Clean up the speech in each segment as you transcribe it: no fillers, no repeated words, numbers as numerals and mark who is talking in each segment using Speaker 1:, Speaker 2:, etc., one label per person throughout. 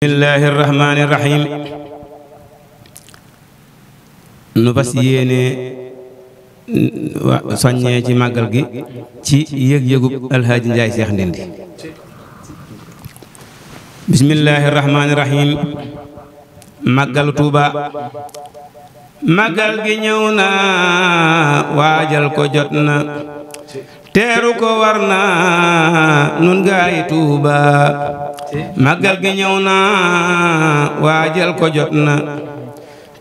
Speaker 1: bismillaahi rahmaani rahiim nu fas yéene soññee ci màggal gi ci yëg-yëgub alhaaji Njaay Seex Ndindi. bismillaahi rahmaani rahiim màggalu Tuuba màggal gi ñëw na waajal ko jot na teeru ko war na nun gaayi Tuuba màggal gi ñëw na waajal ko jot na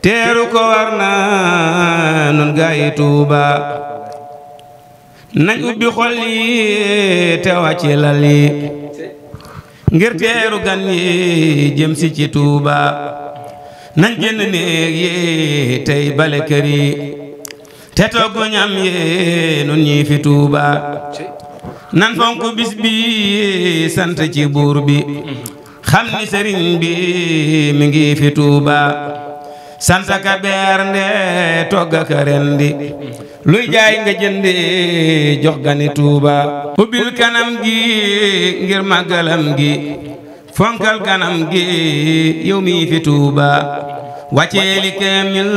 Speaker 1: teeru ko war na nun gaayi Tuuba nañ ubbi xol yi te wàcce lal yi ngir teeru gan yi jëm si ci Tuuba nañ génn néeg yi tey bale kër yi te togg ñam yi nun ñi fi Tuuba nan fonk bis bi sant ci buur bi xam ni sëriñ bi mi ngi fi Tuuba sant ka bernde togg ka rendi luy jaay nga jëndi jox gani Tuuba ubbil kanam gi ngir màggalam gi fonkal kanam gi yow mi fi Tuuba wàcceeli keemil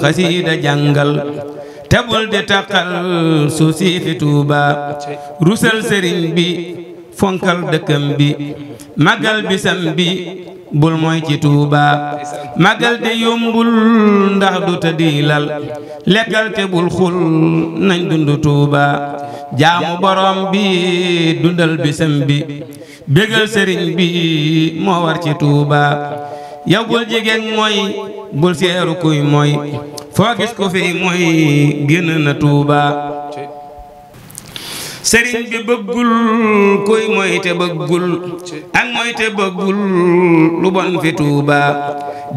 Speaker 1: xasiida jàngal tebul di taqal suuf si fi Tuuba rusal sëriñ bi fonkal dëkkam bi màggal bisam bi bul mooy ci Tuuba màggal de yombul ndax du ta diilal lekkal te bul xul nañ dundu Tuuba jaamu borom bi dundal bisam bi bégal sëriñ bi moo war ci Tuuba yow bul jigéen mooy bul seeru kuy mooy foo gis ko fi mooy génn na Tuuba sëriñ bi bëggul kuy mooy te bëggul ak mooy te bëggul lu bon fi Tuuba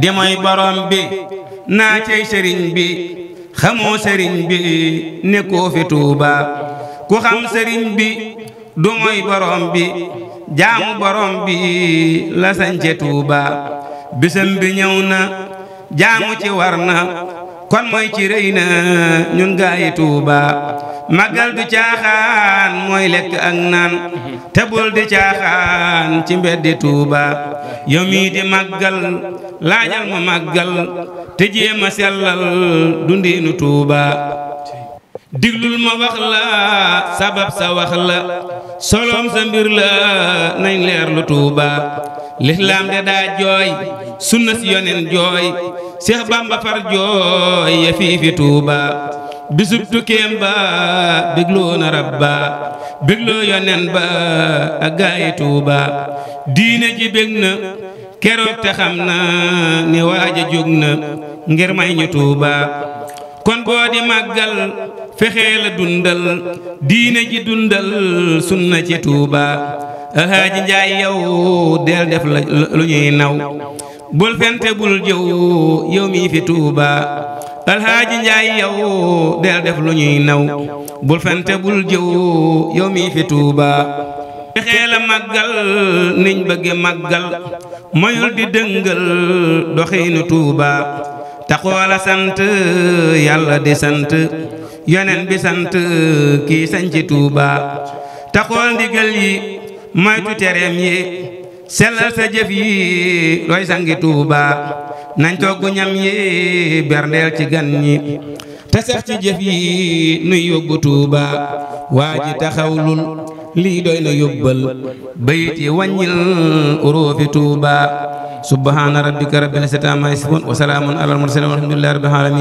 Speaker 1: di mooy borom bi naa cey sëriñ bi xamoo sëriñ bi nekkoo fi Tuuba ku xam sëriñ bi du mooy borom bi jaamu borom bi la sañce Tuuba bisam bi ñëw na jaamu ci war na kon mooy ci rëy na ñun gaayi Tuuba màggal du caaxaan mooy lekk ak naan te bul di caaxaan ci mbeddi Tuuba yow mii di màggal laajal ma màggal te jéem a sellal dundiinu Tuuba diglul ma wax la sabab sa wax la solom sa mbir la nañ leer lu Tuuba lislaam de daa jooy sunna si yonen jooy Seex Bamba far jooy ya fii fi Tuuba bisub tukkeem ba bégloo na rabba bégloo yonen ba ak gaayi Tuuba diine ji bég na keroog te xam na ni waaja jóg na ngir may ñu Tuuba kon boo di màggal fexee la dundal diine ji dundal sunna ci Tuuba alhaaji Njaay yow del def lu ñuy naw bul fente bul jëw yow mi fi Tuuba alhaaji Njaay yow del def lu ñuy naw bul fente bul jëw yow mi fi Tuuba fexee la màggal niñ bëgge màggal moyul di dëngal doxiinu Tuuba taxoola sant yàlla di sant yonen bi sant kii sañci Tuuba taxool ndigal yi moytu tereem yi sellal sa jëf yi looy sangi Tuuba nañ togg ñam yi berndeel ci gan ñi te sax ci jëf yi nuy yóbbu Tuuba waa ji taxawlul lii doy na yóbbal bayit yi wàññil uruufi Tuuba subhaana rabbika rabbil izzati ammaa yasifuun wa salaamun alal mursaliin walhamdulillaahi rabbil aalamiin